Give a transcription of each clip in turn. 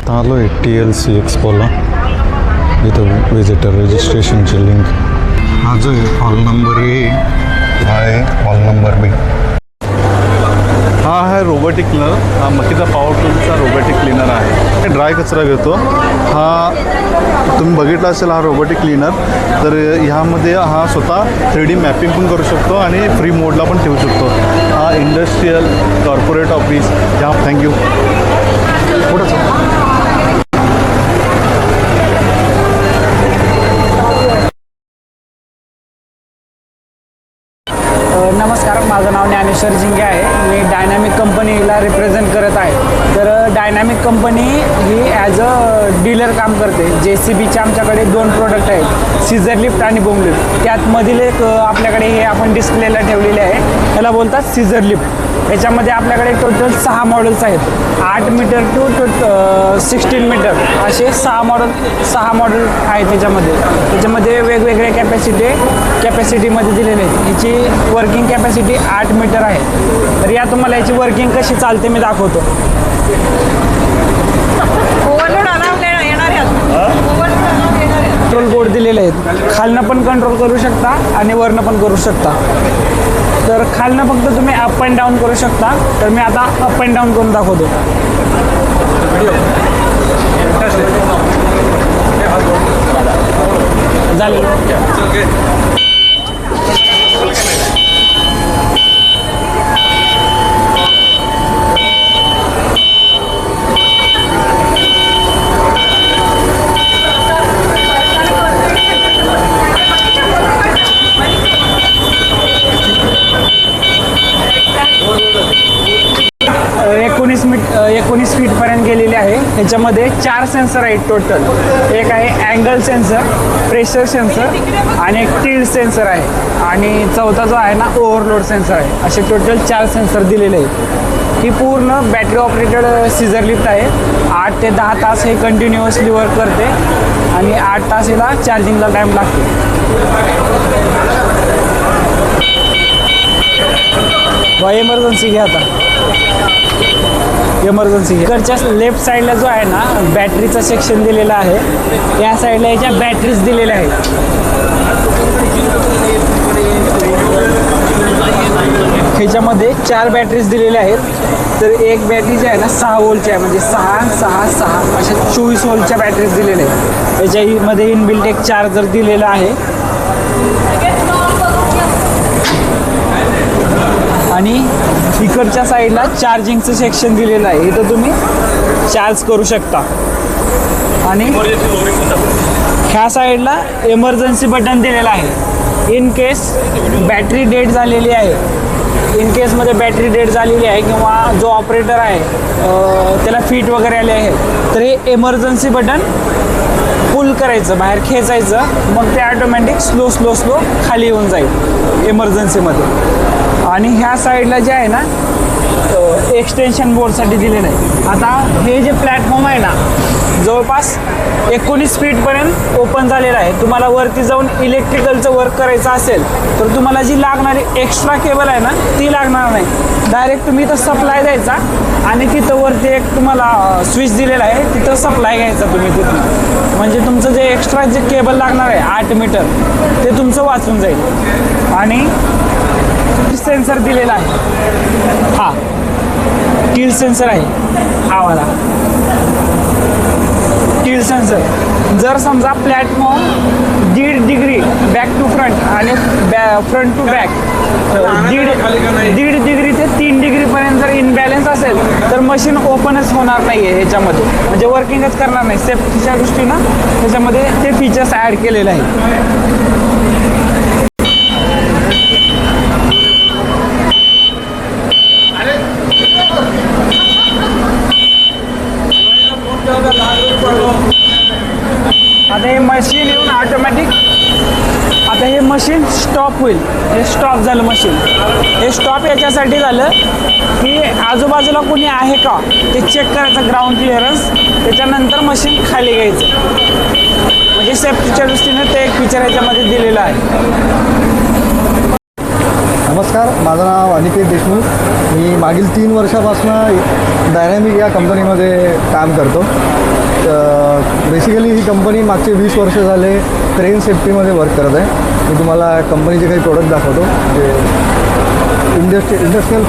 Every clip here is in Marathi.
आता आलो आहे TLC एक्सपोला. इथं विजिटर रजिस्ट्रेशनची लिंक. हा जो आहे हॉल नंबर A, हा आहे हॉल नंबर B. हा आहे रोबोटिक क्लीनर. हा मकीचा पॉवर टूलचा रोबोटिक क्लीनर आहे. ड्राय कचरा घेतो. हा तुम्ही बघितला असेल हा रोबोटिक क्लीनर. तर ह्यामध्ये हा स्वतः 3D मॅपिंग पण करू शकतो आणि फ्री मोडला पण ठेवू शकतो. हा इंडस्ट्रीयल कॉर्पोरेट ऑफिस ह्या. थँक्यू. पुढंच नमस्कार, माझं नाव ज्ञानेश्वर जिंगे आहे. मी डायनॅमिक कंपनीला रिप्रेझेंट करत आहे. तर dynamic company he as a dealer काम करते. JCBचे आमच्याकडे 2 प्रोडक्ट आहेत, सीझर लिफ्ट आणि बूम लिफ्ट. त्यात मधील एक आपल्याकडे हे आपण डिस्प्लेला ठेवलेले आहे, त्याला बोलतात सीझर लिफ्ट. याच्यामध्ये आपल्याकडे टोटल 6 मॉडेल्स आहेत. 8 मीटर टू 16 मीटर असे 6 मॉडेल आहेत. त्याच्यामध्ये वेगवेगळे कॅपॅसिटीमध्ये दिलेले आहेत. याची वर्किंग कॅपॅसिटी 8 मीटर आहे. तर या तुम्हाला याची वर्किंग कशी चालते मी दाखवतो. कंट्रोल बोर्ड दिलेले आहेत. खालनं पण कंट्रोल करू शकता आणि वरनं पण करू शकता. तर खालनं फक्त तुम्ही अप अँड डाऊन करू शकता. तर मी आता अप अँड डाऊन करून दाखवतो. झालं. एकोणीस फीटपर्यंत गेलेले आहे. ह्याच्यामध्ये 4 सेन्सर आहेत टोटल. एक आहे अँगल सेन्सर, प्रेशर सेन्सर आणि एक टिल्ट सेन्सर आहे. आणि चौथा जो आहे ना ओव्हरलोड सेन्सर आहे. असे टोटल 4 सेन्सर दिलेले आहेत. ही पूर्ण बॅटरी ऑपरेटेड सीझर लिफ्ट आहे. 8 ते 10 तास हे कंटिन्युअसली वर्क करते आणि 8 तास हिला चार्जिंगला टाईम लागतो. इमर्जन्सी घ्या आता. इमर्जन्सी इकडच्या लेफ्ट साईडला जो आहे ना बॅटरीचा सेक्शन दिलेला आहे. या साईडला याच्या बॅटरीज दिलेल्या आहेत. ह्याच्यामध्ये 4 बॅटरीज दिलेल्या आहेत. तर एक बॅटरी जी आहे ना 6 व्होल्टची आहे, म्हणजे 6, 6, 6 अशा 24 व्होल्टच्या बॅटरीज दिलेल्या आहेत. याच्यामध्ये इनबिल्ट एक चार्जर दिलेला आहे. आणि इकडच्या साईडला चार्जिंगचं सेक्शन दिलेलं आहे. इथं तुम्ही चार्ज करू शकता. आणि ह्या साईडला इमर्जन्सी बटन दिलेलं आहे. इन केस बॅटरी डेड झालेली आहे, इन केसमध्ये बॅटरी डेड झालेली आहे किंवा जो ऑपरेटर आहे त्याला फिट वगैरे आले आहे, तर हे इमर्जन्सी बटन पुल करायचं, बाहेर खेचायचं, मग ते ऑटोमॅटिक स्लो खाली येऊन जाईल इमर्जन्सीमध्ये. आणि ह्या साईडला जे आहे ना एक्सटेन्शन बोर्डसाठी दिलेलं आहे. आता हे जे प्लॅटफॉर्म आहे ना जवळपास 19 फीटपर्यंत ओपन झालेलं आहे. तुम्हाला वरती जाऊन इलेक्ट्रिकलचं वर्क करायचं असेल तर तुम्हाला जी लागणारी एक्स्ट्रा केबल आहे ना ती लागणार नाही. डायरेक्ट तुम्ही इथं सप्लाय द्यायचा आणि तिथं वरती एक तुम्हाला स्विच दिलेला आहे, तिथं सप्लाय घ्यायचा तुम्ही तिथं. म्हणजे तुमचं जे एक्स्ट्रा जे केबल लागणार आहे 8 मीटर ते तुमचं वाचून जाईल. आणि सेन्सर दिलेला आहे. हा टिल्ट सेन्सर आहे. हा वाला टिल्ट सेन्सर. जर समजा platform 1.5 degree back to front आणि फ्रंट टू बॅक 1.5 डिग्री ते 3 डिग्रीपर्यंत जर इनबॅलन्स असेल तर मशीन ओपनच होणार नाही आहे ह्याच्यामध्ये, म्हणजे वर्किंगच करणार नाही. सेफ्टीच्या दृष्टीनं त्याच्यामध्ये ते फीचर्स ॲड केलेले आहेत. आता हे मशीन येऊन ऑटोमॅटिक आता हे मशीन स्टॉप होईल. हे स्टॉप झालं मशीन. हे स्टॉप याच्यासाठी झालं की आजूबाजूला कोणी आहे का ते चेक करायचं, ग्राउंड क्लिअरन्स. त्याच्यानंतर मशीन खाली घ्यायचं. म्हणजे सेफ्टीच्या दृष्टीने ते एक फीचर याच्यामध्ये दिलेलं आहे. नमस्कार, माझं नाव अनिकेत देशमुख. मी मागील 3 वर्षापासून डायनॅमिक या कंपनीमध्ये काम करतो. बेसिकली ही कंपनी मागचे 20 वर्ष झाले क्रेन सेफ्टीमध्ये वर्क करत आहे. मी तुम्हाला कंपनीचे काही प्रोडक्ट दाखवतो जे इंडस्ट्रियल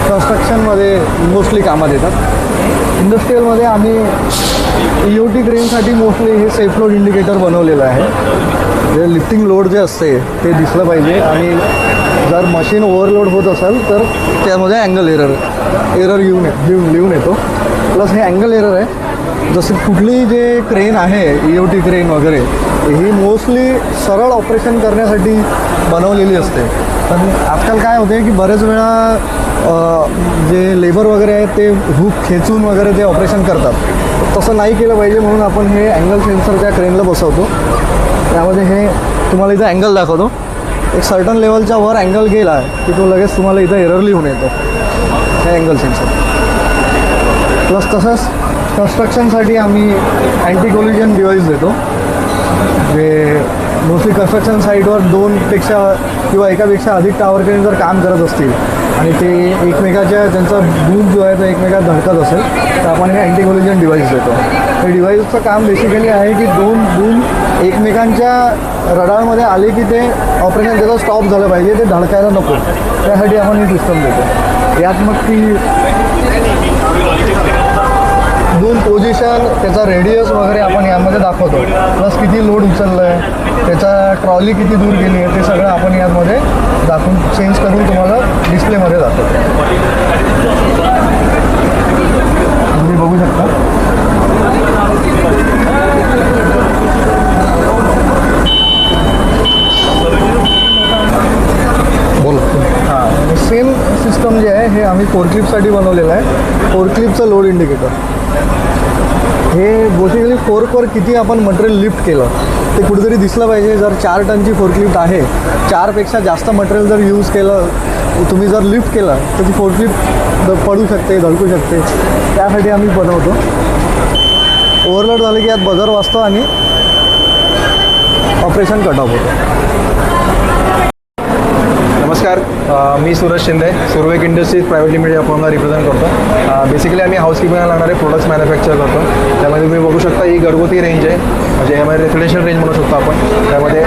कन्स्ट्रक्शनमध्ये मोस्टली कामात येतात. इंडस्ट्रियलमध्ये आम्ही EOT क्रेनसाठी मोस्टली हे सेफ लोड इंडिकेटर बनवलेलं आहे. जे लिफ्टिंग लोड जे असते ते दिसलं पाहिजे आणि जर मशीन ओव्हरलोड होत असेल तर त्यामध्ये अँगल एरर लिहून येतो. प्लस हे अँगल एरर आहे. जसं कुठली जे क्रेन आहे EOT क्रेन वगैरे ही मोस्टली सरळ ऑपरेशन करण्यासाठी बनवलेली असते. पण आजकाल काय होते की बरेच वेळा जे लेबर वगैरे आहेत ते हुक खेचून वगैरे ते ऑपरेशन करतात. तसं नाही केलं पाहिजे म्हणून आपण हे अँगल सेन्सर त्या क्रेनला बसवतो. त्यामध्ये हे तुम्हाला इथं अँगल दाखवतो. एक सर्टन लेवलच्या वर अँगल गेला की तो लगेच तुम्हाला इथं एरर लिहून येतो. हे अँगल सेन्सर. प्लस तसंच कन्स्ट्रक्शनसाठी आम्ही अँटी कोलिजन डिव्हाइस देतो. जे मोस्टली कन्स्ट्रक्शन साईटवर 2पेक्षा किंवा एकापेक्षा अधिक टावर क्रेन जर काम करत असतील आणि ते एकमेकाच्या त्यांचा बूम जो आहे तो एकमेकात धडकत असेल तर आपण हे अँटी कोलिजन डिव्हाइस देतो. हे डिव्हाइसचं काम बेसिकली आहे की 2 बूम एकमेकांच्या रडारमध्ये आले की ते ऑपरेशन त्याचं स्टॉप झालं पाहिजे, ते धडकायला नको, त्यासाठी आपण ही सिस्टम देतो. यात मग ती 2 पोझिशन, त्याचा रेडियस वगैरे आपण यामध्ये दाखवतो. प्लस किती लोड उचललं आहे, त्याचा ट्रॉली किती दूर गेली आहे ते सगळं आपण यामध्ये दाखवून चेंज करून तुम्हाला डिस्प्लेमध्ये दाखवतो. तुम्ही बघू शकता. हां, सेम सिस्टम जे आहे हे आम्ही फोरक्लिपसाठी बनवलेलं आहे. फोरक्लिपचं लोड इंडिकेटर हे बेसिकली फोर्कवर किती आपण मटेरियल लिफ्ट केलं ते कुठेतरी दिसलं पाहिजे. जर 4 टनची फोर्कलिफ्ट आहे, 4पेक्षा जास्त मटेरियल जर यूज केलं, तुम्ही जर लिफ्ट केलं तर ती फोर्कलिफ्ट पडू शकते, धडकू शकते. त्यासाठी आम्ही बनवतो. ओव्हरलोड झालं की यात बजर वाजतो आणि ऑपरेशन कट ऑफ होतं. नमस्कार, मी Suraj Shinde, Survek industries private limited या फर्मला रिप्रेझेंट करतो. बेसिकली आम्ही हाऊसकीपिंगला लागणारे प्रोडक्ट्स मॅन्युफॅक्चर करतो. त्यामध्ये तुम्ही बघू शकता ही घरगुती रेंज आहे, म्हणजे यामध्ये रेसिडेन्शियल रेंज म्हणू शकतो आपण. त्यामध्ये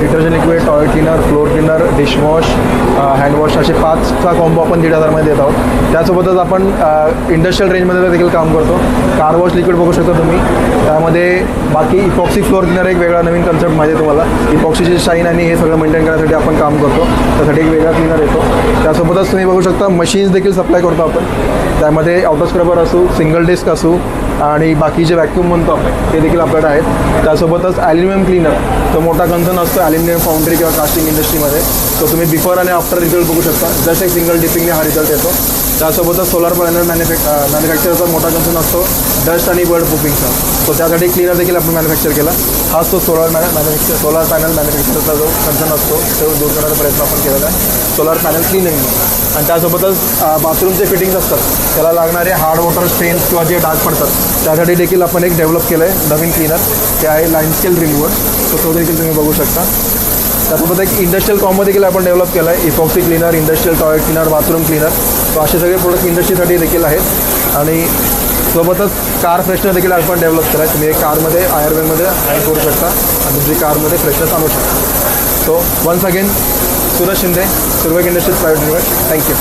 detergent liquid, toilet cleaner, floor cleaner, dishwash, handwash असे 5चा कॉम्बो आपण 1,500मध्ये देत आहोत. त्यासोबतच आपण इंडस्ट्रियल रेंजमध्ये देखील काम करतो. कार वॉश लिक्विड बघू शकता तुम्ही. त्यामध्ये बाकी इपॉक्सी फ्लोअर क्लीनर एक वेगळा नवीन कन्सेप्ट माहिती आहे तुम्हाला. इपॉक्सीची शाईन आणि हे सगळं मेंटेन करण्यासाठी आपण काम करतो. त्यासाठी एक वेगळा क्लीनर येतो. त्यासोबतच तुम्ही बघू शकता मशीन्स देखील सप्लाय करतो आपण. त्यामध्ये ऑटो स्क्रबर असू, सिंगल डिस्क असू आणि बाकी जे व्हॅक्यूम म्हणतो आपण ते देखील आपल्याकडे आहेत. त्यासोबतच ॲल्युमिनियम क्लीनर, तो मोठा कन्सर्न असतो ॲल्युमिनियम फाउंड्री किंवा कास्टिंग इंडस्ट्रीमध्ये. तो तुम्ही बिफोर आणि आफ्टर रिझल्ट बघू शकता. जस्ट एक सिंगल डिपिंगने हा रिझल्ट येतो. त्यासोबतच सोलार पॅनल मॅन्युफॅक्चरचा मोठा कन्सर्न असतो डस्ट आणि बर्ड प्रूफिंगचा. सो त्यासाठी क्लीनर देखील आपण मॅन्युफॅक्चर केला. हाच तो सोलार पॅनल मॅन्युफॅक्चरचा जो कन्सर्न असतो तो दूर करण्याचा प्रयत्न आपण केलेला आहे सोलार पॅनल क्लीनिंग. आणि त्यासोबतच बाथरूमचे फिटिंग्स असतात, त्याला लागणारे हार्ड वॉटर स्ट्रेन्स किंवा जे डाग पडतात त्यासाठी देखील आपण एक डेव्हलप केलं आहे नवीन क्लीनर. ते आहे लाईन स्केल रिमूव्हर. तो देखील तुम्ही बघू शकता. त्यासोबत एक इंडस्ट्रियल कॉम्बो देखील आपण डेव्हलप केला आहे. Epoxy cleaner, industrial toilet cleaner, bathroom cleaner. तो असे सगळे प्रोडक्ट इंडस्ट्रीसाठी देखील आहेत. आणि सोबतच कार फ्रेशनर देखील आपण डेव्हलप केला आहे. तुम्ही एक कारमध्ये आयरवेलमध्ये ॲड करू शकता आणि दुसरी कारमध्ये फ्रेशनर आणू शकता. So once again Suraj Shinde, Survek industries private limited. Thank you.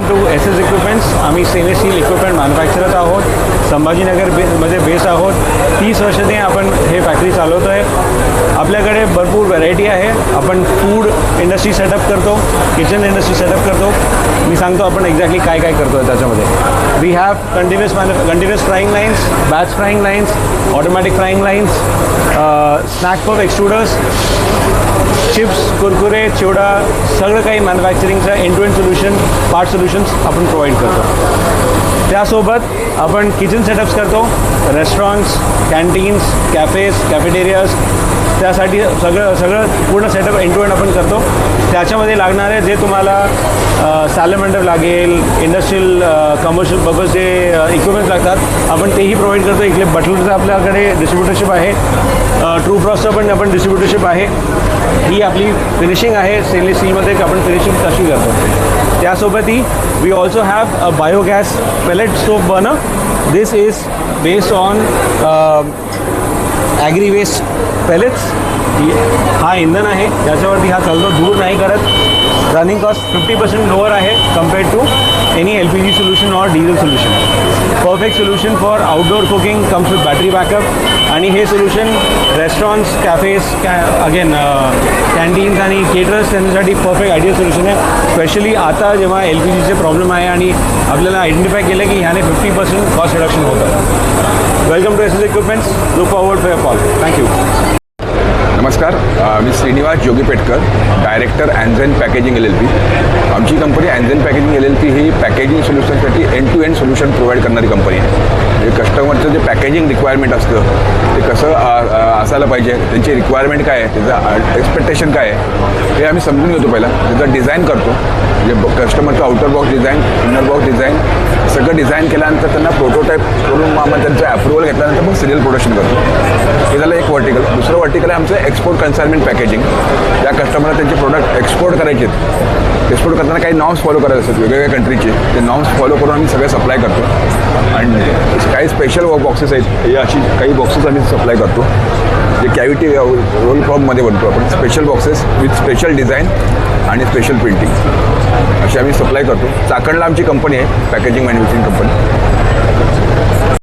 To SS equipments. आम्ही स्टेनलेस स्टील इक्विपमेंट मॅन्युफॅक्चरर आहोत. संभाजीनगर मध्ये बेस आहोत. 30 वर्षांनी आपण हे फॅक्टरी चालवतो आहे. आपल्याकडे भरपूर व्हरायटी आहे. आपण फूड इंडस्ट्री सेटअप करतो, किचन इंडस्ट्री सेटअप करतो. मी सांगतो आपण एक्झॅक्टली काय काय करतो आहे त्याच्यामध्ये. We have continuous frying lines, batch frying lines, automatic frying lines, snack puff extruders, chips, Kurkure, chivda, सगळं काही मॅन्युफॅक्चरिंगचं end to end solution, part solutions आपण प्रोव्हाइड करतो. त्यासोबत आपण किचन किचन सेटअप्स करतो, रेस्टॉरंट्स, कॅन्टीन्स, कॅफेज, कॅफेटेरियाज, त्यासाठी सगळं पूर्ण सेटअप एंड टू एंड आपण करतो. त्याच्यामध्ये लागणारे जे तुम्हाला सॅलमेंडर लागेल, इंडस्ट्रियल कमर्शियल पर्पज जे इक्विपमेंट्स लागतात आपण तेही प्रोव्हाइड करतो. इकडे बटलरचं आपल्याकडे डिस्ट्रीब्युटरशिप आहे, ट्रू फ्रॉस्टचं पण आपण डिस्ट्रीब्युटरशिप आहे. ही आपली फिनिशिंग आहे स्टेनलेस स्टीलमध्ये आपण फिनिशिंग तशी करतो. त्यासोबतही we also have a biogas pellet stove burner. This is based on agri waste pellets. हा इंधन आहे त्याच्यावरती हा चालतो, धूर नाही करत. रनिंग कॉस्ट 50% लोअर आहे compared to any LPG solution or diesel solution. Perfect solution for outdoor cooking comes with battery backup. आणि हे solution restaurants, cafes, again canteens आणि केटरर्स त्यांच्यासाठी परफेक्ट आयडियल सोल्युशन आहे. स्पेशली आता जेव्हा LPGचे प्रॉब्लेम आहे आणि आपल्याला आयडेंटिफाय केलं की ह्याने 50% कॉस्ट रिडक्शन होतं. Welcome to SS equipments. Look forward for your call. Thank you. नमस्कार, मी Shrinivas Jogipetkar, director Anzen packaging LLP. आमची कंपनी ॲन्झेन पॅकेजिंग LLP ही पॅकेजिंग सोल्युशनसाठी end to end solution provide करणारी कंपनी आहे. म्हणजे कस्टमरचं जे पॅकेजिंग रिक्वायरमेंट असतं ते कसं असायला पाहिजे, त्यांची रिक्वायरमेंट काय आहे, त्याचं एक्सपेक्टेशन काय आहे हे आम्ही समजून घेतो. पहिला त्याचं डिझाईन करतो. म्हणजे कस्टमरचं outer box design, inner box design सगळं डिझाईन केल्यानंतर त्यांना प्रोटोटाईप करून आम्हाला त्यांचं अप्रुव्हल घेतल्यानंतर मग सिरियल प्रोडक्शन करतो. हे झालं एक वर्टिकल. दुसरं वर्टिकल आहे आमचं एक्सपोर्ट कन्साइनमेंट पॅकेजिंग. त्या कस्टमरला त्यांचे प्रोडक्ट एक्सपोर्ट करायचे आहेत. एक्सपोर्ट करताना काही नॉर्म्स फॉलो करायचे असतात वेगवेगळ्या कंट्रीचे. ते नॉर्म्स फॉलो करून आम्ही सगळे सप्लाय करतो. आणि काही स्पेशल बॉक्सेस आहेत, हे अशी काही बॉक्सेस आम्ही सप्लाय करतो जे कॅव्हिटी रोल फॉर्ममध्ये बनतो आपण. Special boxes with special design आणि स्पेशल प्रिंटिंग अशी आम्ही सप्लाय करतो. चाकणला आमची कंपनी आहे, पॅकेजिंग मॅन्युफॅक्चरिंग कंपनी.